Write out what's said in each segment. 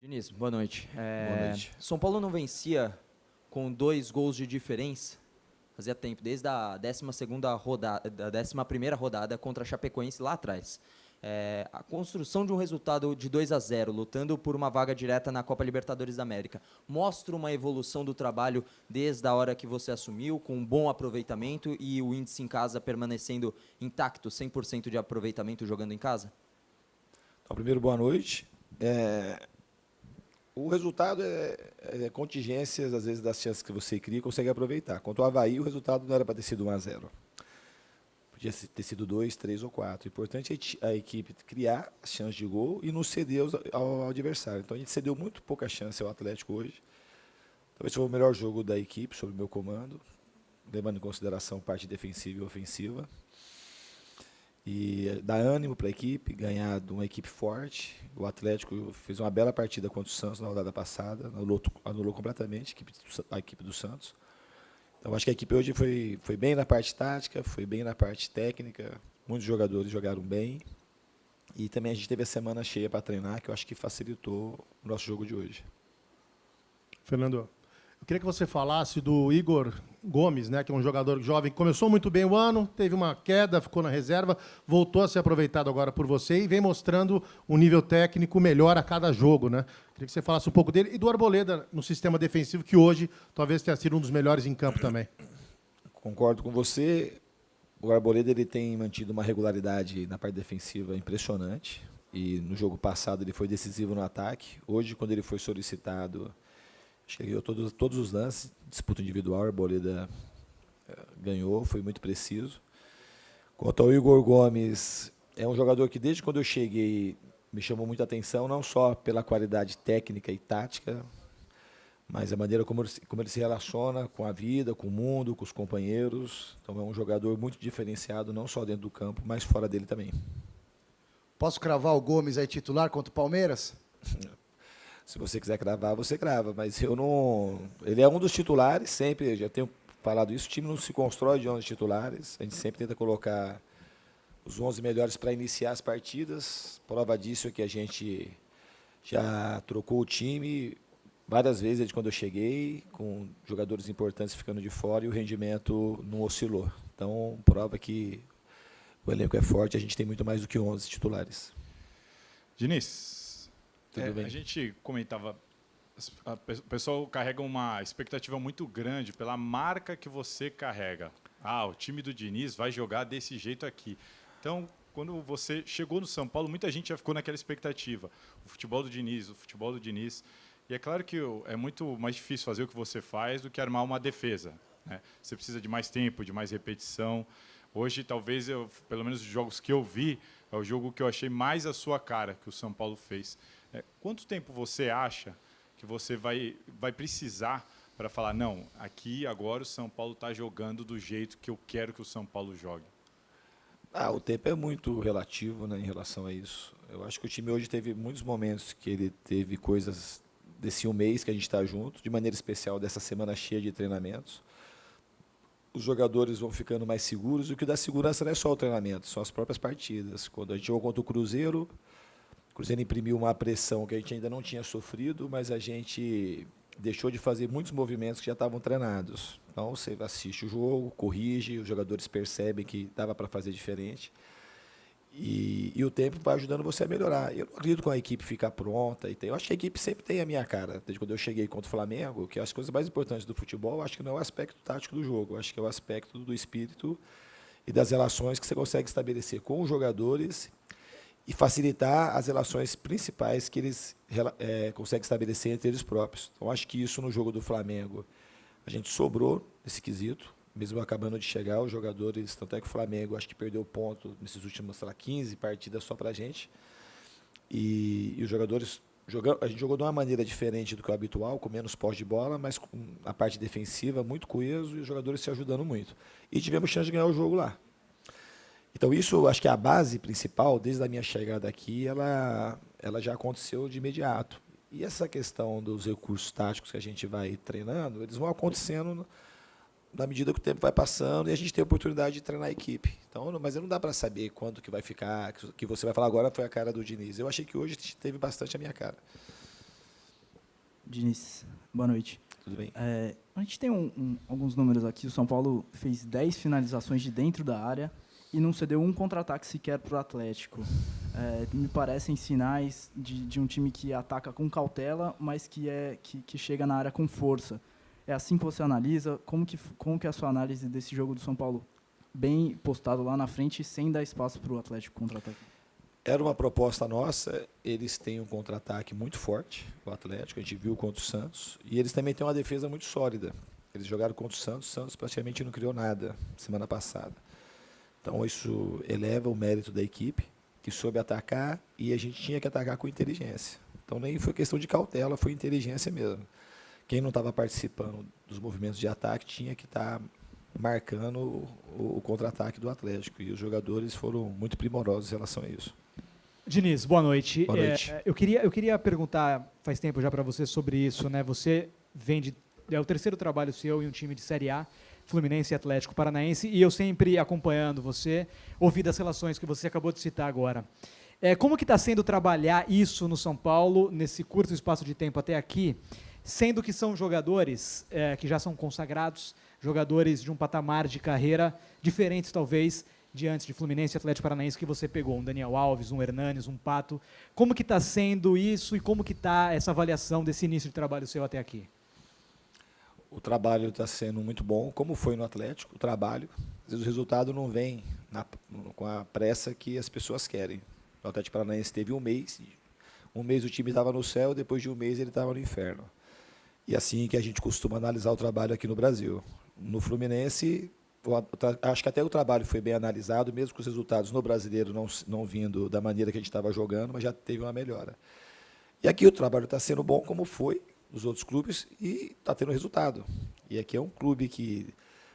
Diniz, boa noite. Boa noite. São Paulo não vencia com 2 gols de diferença fazia tempo, desde a 12ª rodada, da 11ª rodada contra a Chapecoense lá atrás. A construção de um resultado de 2-0, lutando por uma vaga direta na Copa Libertadores da América, mostra uma evolução do trabalho desde a hora que você assumiu, com um bom aproveitamento e o índice em casa permanecendo intacto, 100% de aproveitamento jogando em casa? Então, primeiro, boa noite. O resultado é contingências, às vezes, das chances que você cria e consegue aproveitar. Quanto ao Avaí, o resultado não era para ter sido 1-0. Podia ter sido 2, 3 ou 4. O importante é a equipe criar as chances de gol e não ceder ao adversário. Então, a gente cedeu muito pouca chance ao Atlético hoje. Talvez foi o melhor jogo da equipe, sob o meu comando, levando em consideração parte defensiva e ofensiva. E dá ânimo para a equipe, ganhar de uma equipe forte. O Atlético fez uma bela partida contra o Santos na rodada passada, anulou completamente a equipe do Santos. Então, acho que a equipe hoje foi bem na parte tática, foi bem na parte técnica, muitos jogadores jogaram bem. E também a gente teve a semana cheia para treinar, que eu acho que facilitou o nosso jogo de hoje. Fernando, eu queria que você falasse do Igor Gomes, né, que é um jogador jovem que começou muito bem o ano, teve uma queda, ficou na reserva, voltou a ser aproveitado agora por você e vem mostrando um nível técnico melhor a cada jogo, né? Queria que você falasse um pouco dele e do Arboleda no sistema defensivo, que hoje talvez tenha sido um dos melhores em campo também. Concordo com você. O Arboleda ele tem mantido uma regularidade na parte defensiva impressionante. E no jogo passado ele foi decisivo no ataque. Hoje, quando ele foi solicitado, acho que ele ganhou todos os lances, disputa individual, a Arboleda ganhou, foi muito preciso. Quanto ao Igor Gomes, é um jogador que desde quando eu cheguei me chamou muita atenção, não só pela qualidade técnica e tática, mas a maneira como ele se relaciona com a vida, com o mundo, com os companheiros. Então é um jogador muito diferenciado, não só dentro do campo, mas fora dele também. Posso cravar o Gomes aí titular contra o Palmeiras? Se você quiser cravar, você crava, mas eu não... Ele é um dos titulares, sempre, eu já tenho falado isso, o time não se constrói de 11 titulares, a gente sempre tenta colocar os 11 melhores para iniciar as partidas. Prova disso é que a gente já trocou o time várias vezes desde quando eu cheguei, com jogadores importantes ficando de fora e o rendimento não oscilou. Então, prova que o elenco é forte, a gente tem muito mais do que 11 titulares. Diniz, Tudo bem? A gente comentava, o pessoal carrega uma expectativa muito grande pela marca que você carrega. O time do Diniz vai jogar desse jeito aqui. Então, quando você chegou no São Paulo, muita gente já ficou naquela expectativa. O futebol do Diniz, o futebol do Diniz. E é claro que é muito mais difícil fazer o que você faz do que armar uma defesa, né? Você precisa de mais tempo, de mais repetição. Hoje, talvez, pelo menos os jogos que eu vi, é o jogo que eu achei mais a sua cara que o São Paulo fez. Quanto tempo você acha que você vai precisar para falar, não, aqui agora o São Paulo está jogando do jeito que eu quero que o São Paulo jogue? O tempo é muito relativo, né, em relação a isso. Eu acho que o time hoje teve muitos momentos que ele teve coisas desse um mês que a gente está junto, de maneira especial dessa semana cheia de treinamentos. Os jogadores vão ficando mais seguros, e o que dá segurança não é só o treinamento, são as próprias partidas. Quando a gente jogou contra o Cruzeiro imprimiu uma pressão que a gente ainda não tinha sofrido, mas a gente deixou de fazer muitos movimentos que já estavam treinados. Então, você assiste o jogo, corrige, os jogadores percebem que dava para fazer diferente. E o tempo vai ajudando você a melhorar. Eu não acredito com a equipe ficar pronta. Eu acho que a equipe sempre tem a minha cara. Desde quando eu cheguei contra o Flamengo, que as coisas mais importantes do futebol, acho que não é o aspecto tático do jogo, acho que é o aspecto do espírito e das relações que você consegue estabelecer com os jogadores e facilitar as relações principais que eles conseguem estabelecer entre eles próprios. Então, acho que isso no jogo do Flamengo, a gente sobrou nesse quesito, mesmo acabando de chegar, os jogadores, tanto é que o Flamengo, acho que perdeu ponto nesses últimos, 15 partidas só para a gente. E os jogadores, a gente jogou de uma maneira diferente do que o habitual, com menos posse de bola, mas com a parte defensiva muito coeso e os jogadores se ajudando muito. E tivemos chance de ganhar o jogo lá. Então, isso, acho que a base principal, desde a minha chegada aqui, ela já aconteceu de imediato. E essa questão dos recursos táticos que a gente vai treinando, eles vão acontecendo na medida que o tempo vai passando e a gente tem a oportunidade de treinar a equipe. Então, mas não dá para saber quando que vai ficar, que você vai falar agora foi a cara do Diniz. Eu achei que hoje teve bastante a minha cara. Diniz, boa noite. Tudo bem? A gente tem alguns números aqui. O São Paulo fez 10 finalizações de dentro da área e não cedeu um contra-ataque sequer para o Atlético. Me parecem sinais de um time que ataca com cautela, mas que chega na área com força. É assim que você analisa? Como que é a sua análise desse jogo do São Paulo? Bem postado lá na frente, sem dar espaço para o Atlético contra-ataque. Era uma proposta nossa, eles têm um contra-ataque muito forte, o Atlético, a gente viu contra o Santos, e eles também têm uma defesa muito sólida. Eles jogaram contra o Santos praticamente não criou nada semana passada. Então isso eleva o mérito da equipe, que soube atacar, e a gente tinha que atacar com inteligência. Então nem foi questão de cautela, foi inteligência mesmo. Quem não estava participando dos movimentos de ataque tinha que estar marcando o contra-ataque do Atlético, e os jogadores foram muito primorosos em relação a isso. Diniz, boa noite. Boa noite. Eu queria perguntar, faz tempo já para você, sobre isso, né? Você é o terceiro trabalho seu em um time de Série A, Fluminense e Atlético Paranaense, e eu sempre acompanhando você, ouvi das relações que você acabou de citar agora. Como que está sendo trabalhar isso no São Paulo, nesse curto espaço de tempo até aqui, sendo que são jogadores que já são consagrados, jogadores de um patamar de carreira diferentes, talvez, de antes de Fluminense e Atlético Paranaense que você pegou, um Daniel Alves, um Hernanes, um Pato. Como que está sendo isso e como que está essa avaliação desse início de trabalho seu até aqui? O trabalho está sendo muito bom, como foi no Atlético, o trabalho. Às vezes o resultado não vem com a pressa que as pessoas querem. O Atlético Paranaense teve um mês o time estava no céu, depois de um mês ele estava no inferno. E assim que a gente costuma analisar o trabalho aqui no Brasil. No Fluminense, acho que até o trabalho foi bem analisado, mesmo com os resultados no Brasileiro não vindo da maneira que a gente estava jogando, mas já teve uma melhora. E aqui o trabalho está sendo bom, como foi nos outros clubes, e está tendo resultado. E aqui é um clube que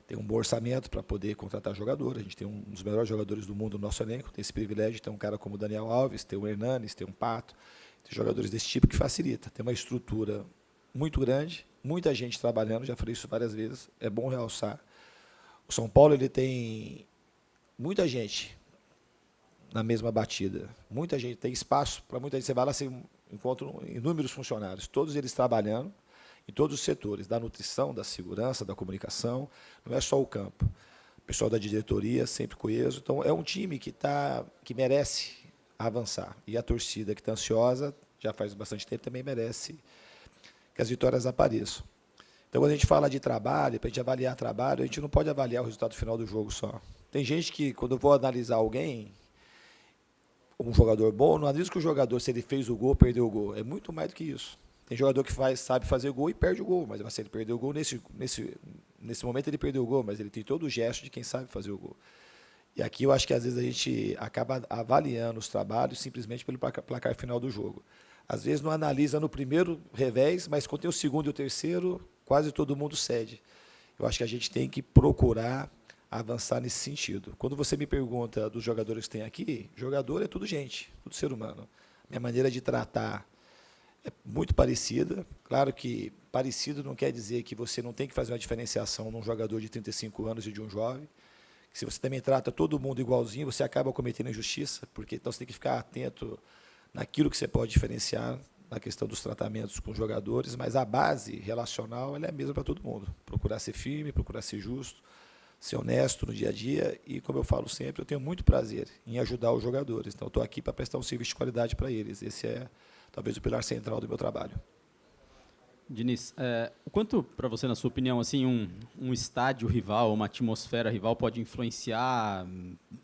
tem um bom orçamento para poder contratar jogadores. A gente tem um dos melhores jogadores do mundo no nosso elenco, tem esse privilégio de ter um cara como o Daniel Alves, tem o Hernanes, tem um Pato, tem jogadores desse tipo que facilita. Tem uma estrutura muito grande, muita gente trabalhando, já falei isso várias vezes, é bom realçar. O São Paulo ele tem muita gente na mesma batida, muita gente, tem espaço para muita gente. Você vai lá, você encontra inúmeros funcionários, todos eles trabalhando em todos os setores, da nutrição, da segurança, da comunicação, não é só o campo. O pessoal da diretoria sempre coeso, então é um time que merece avançar, e a torcida que está ansiosa, já faz bastante tempo, também merece que as vitórias apareçam. Então, quando a gente fala de trabalho, para a gente avaliar trabalho, a gente não pode avaliar o resultado final do jogo só. Tem gente que, quando eu vou analisar alguém, um jogador bom, não analisa que o jogador, se ele fez o gol, perdeu o gol. É muito mais do que isso. Tem jogador que sabe fazer gol e perde o gol, mas se ele perdeu o gol, nesse momento ele perdeu o gol, mas ele tem todo o gesto de quem sabe fazer o gol. E aqui eu acho que às vezes a gente acaba avaliando os trabalhos simplesmente pelo placar final do jogo. Às vezes não analisa no primeiro revés, mas quando tem o segundo e o terceiro, quase todo mundo cede. Eu acho que a gente tem que procurar avançar nesse sentido. Quando você me pergunta dos jogadores que tem aqui, jogador é tudo gente, tudo ser humano. Minha maneira de tratar é muito parecida. Claro que parecido não quer dizer que você não tem que fazer uma diferenciação num jogador de 35 anos e de um jovem. Se você também trata todo mundo igualzinho, você acaba cometendo injustiça, porque então você tem que ficar atento naquilo que você pode diferenciar na questão dos tratamentos com os jogadores, mas a base relacional ela é a mesma para todo mundo. Procurar ser firme, procurar ser justo, ser honesto no dia a dia e, como eu falo sempre, eu tenho muito prazer em ajudar os jogadores. Então, estou aqui para prestar um serviço de qualidade para eles. Esse é, talvez, o pilar central do meu trabalho. Diniz, o quanto, para você, na sua opinião, assim, um estádio rival, uma atmosfera rival pode influenciar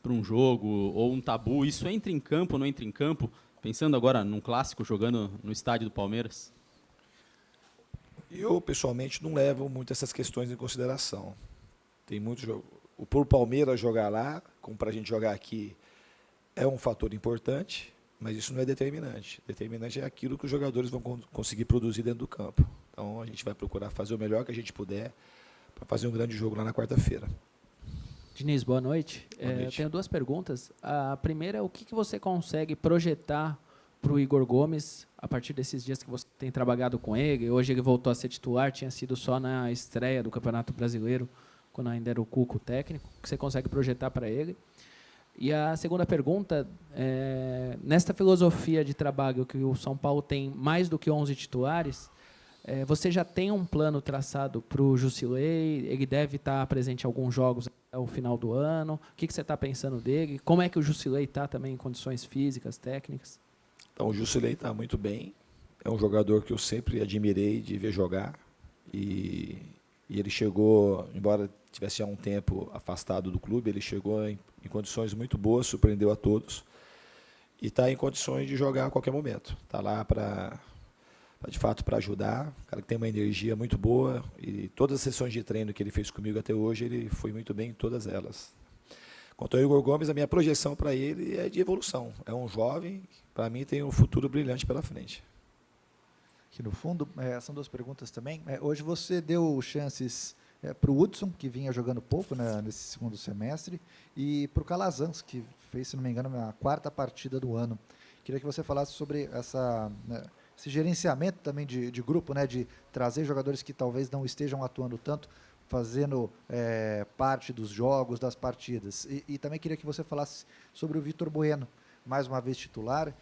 para um jogo ou um tabu? Isso entra em campo ou não entra em campo? Pensando agora num clássico, jogando no estádio do Palmeiras? Eu, pessoalmente, não levo muito essas questões em consideração. Tem muito jogo. Por Palmeiras jogar lá, como para a gente jogar aqui, é um fator importante, mas isso não é determinante. Determinante é aquilo que os jogadores vão conseguir produzir dentro do campo. Então, a gente vai procurar fazer o melhor que a gente puder para fazer um grande jogo lá na quarta-feira. Diniz, boa noite. Boa noite. Eu tenho duas perguntas. A primeira é o que você consegue projetar para o Igor Gomes a partir desses dias que você tem trabalhado com ele. Hoje ele voltou a ser titular, tinha sido só na estreia do Campeonato Brasileiro, quando ainda era o Cuco técnico. O que você consegue projetar para ele? E a segunda pergunta, nesta filosofia de trabalho que o São Paulo tem mais do que 11 titulares, Você já tem um plano traçado para o Jusilei? Ele deve estar presente em alguns jogos até o final do ano. O que você está pensando dele? Como é que o Jusilei está também em condições físicas, técnicas? Então, o Jusilei está muito bem. É um jogador que eu sempre admirei de ver jogar. E ele chegou, embora tivesse já um tempo afastado do clube, ele chegou em condições muito boas, surpreendeu a todos. E está em condições de jogar a qualquer momento. Está lá de fato, para ajudar. O cara que tem uma energia muito boa. E todas as sessões de treino que ele fez comigo até hoje, ele foi muito bem em todas elas. Quanto ao Igor Gomes, a minha projeção para ele é de evolução. É um jovem, para mim, tem um futuro brilhante pela frente. Aqui no fundo, são 2 perguntas também. Hoje você deu chances para o Hudson, que vinha jogando pouco, né, nesse segundo semestre, e para o Calazans, que fez, se não me engano, a 4ª partida do ano. Queria que você falasse sobre esse gerenciamento também de grupo, né, de trazer jogadores que talvez não estejam atuando tanto, fazendo parte dos jogos, das partidas. E também queria que você falasse sobre o Vitor Bueno, mais uma vez titular.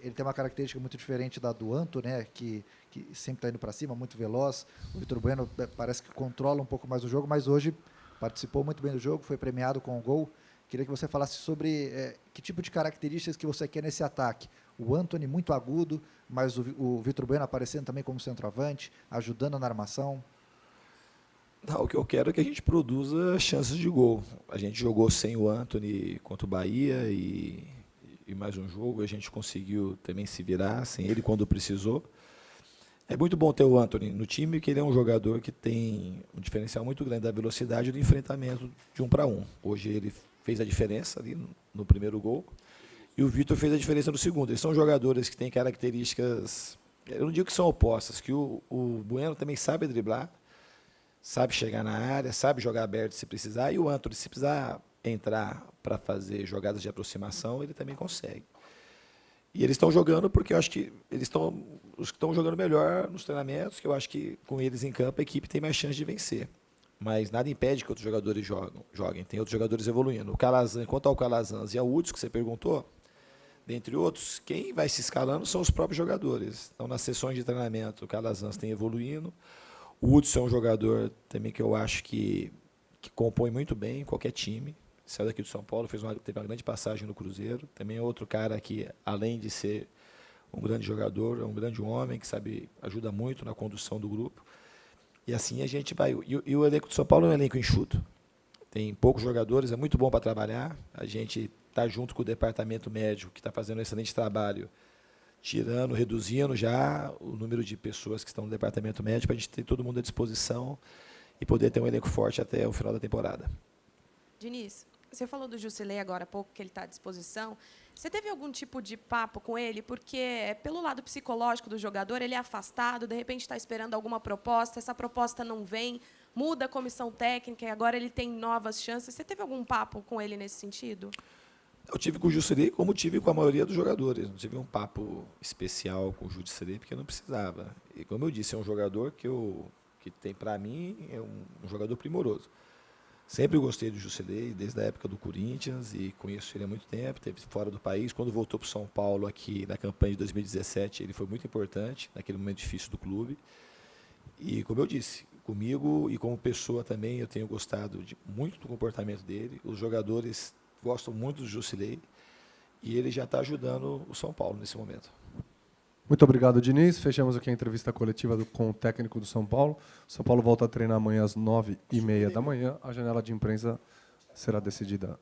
Ele tem uma característica muito diferente da do Anto, né, que sempre está indo para cima, muito veloz. O Vitor Bueno parece que controla um pouco mais o jogo, mas hoje participou muito bem do jogo, foi premiado com o gol. Queria que você falasse sobre que tipo de características que você quer nesse ataque. O Antony muito agudo, mas o Vitor Bueno aparecendo também como centroavante, ajudando na armação. Não, o que eu quero é que a gente produza chances de gol. A gente jogou sem o Antony contra o Bahia e mais um jogo a gente conseguiu também se virar sem ele quando precisou. É muito bom ter o Antony no time, porque ele é um jogador que tem um diferencial muito grande da velocidade do enfrentamento de 1 para 1. Hoje ele fez a diferença ali no primeiro gol e o Vitor fez a diferença no segundo. Eles são jogadores que têm características, eu não digo que são opostas, que o Bueno também sabe driblar, sabe chegar na área, sabe jogar aberto se precisar, e o Antony, se precisar entrar para fazer jogadas de aproximação, ele também consegue. E eles estão jogando porque eu acho que eles estão os que estão jogando melhor nos treinamentos, que eu acho que com eles em campo a equipe tem mais chance de vencer. Mas nada impede que outros jogadores joguem. Tem outros jogadores evoluindo. O Calazans, quanto ao Calazans e ao Hudson, que você perguntou, dentre outros, quem vai se escalando são os próprios jogadores. Então, nas sessões de treinamento, o Calazans tem evoluindo. O Hudson é um jogador também que eu acho que compõe muito bem em qualquer time. Saiu daqui do São Paulo, teve uma grande passagem no Cruzeiro. Também é outro cara que, além de ser um grande jogador, é um grande homem, que ajuda muito na condução do grupo. E assim a gente vai. E o elenco do São Paulo é um elenco enxuto. Tem poucos jogadores, é muito bom para trabalhar. A gente está junto com o departamento médico, que está fazendo um excelente trabalho, reduzindo já o número de pessoas que estão no departamento médico, para a gente ter todo mundo à disposição e poder ter um elenco forte até o final da temporada. Diniz, você falou do Jusilei agora há pouco, que ele está à disposição. Você teve algum tipo de papo com ele? Porque, pelo lado psicológico do jogador, ele é afastado, de repente está esperando alguma proposta, essa proposta não vem, muda a comissão técnica e agora ele tem novas chances. Você teve algum papo com ele nesse sentido? Eu tive com o Jusilei, como tive com a maioria dos jogadores. Não tive um papo especial com o Jusilei, porque eu não precisava. E, como eu disse, é um jogador que tem, para mim, é um jogador primoroso. Sempre gostei do Jusilei, desde a época do Corinthians, e conheço ele há muito tempo, esteve fora do país. Quando voltou para o São Paulo, aqui na campanha de 2017, ele foi muito importante, naquele momento difícil do clube. E, como eu disse, comigo e como pessoa também, eu tenho gostado muito do comportamento dele. Os jogadores gostam muito do Jusilei, e ele já está ajudando o São Paulo nesse momento. Muito obrigado, Diniz. Fechamos aqui a entrevista coletiva com o técnico do São Paulo. O São Paulo volta a treinar amanhã às 9h30 da manhã. A janela de imprensa será decidida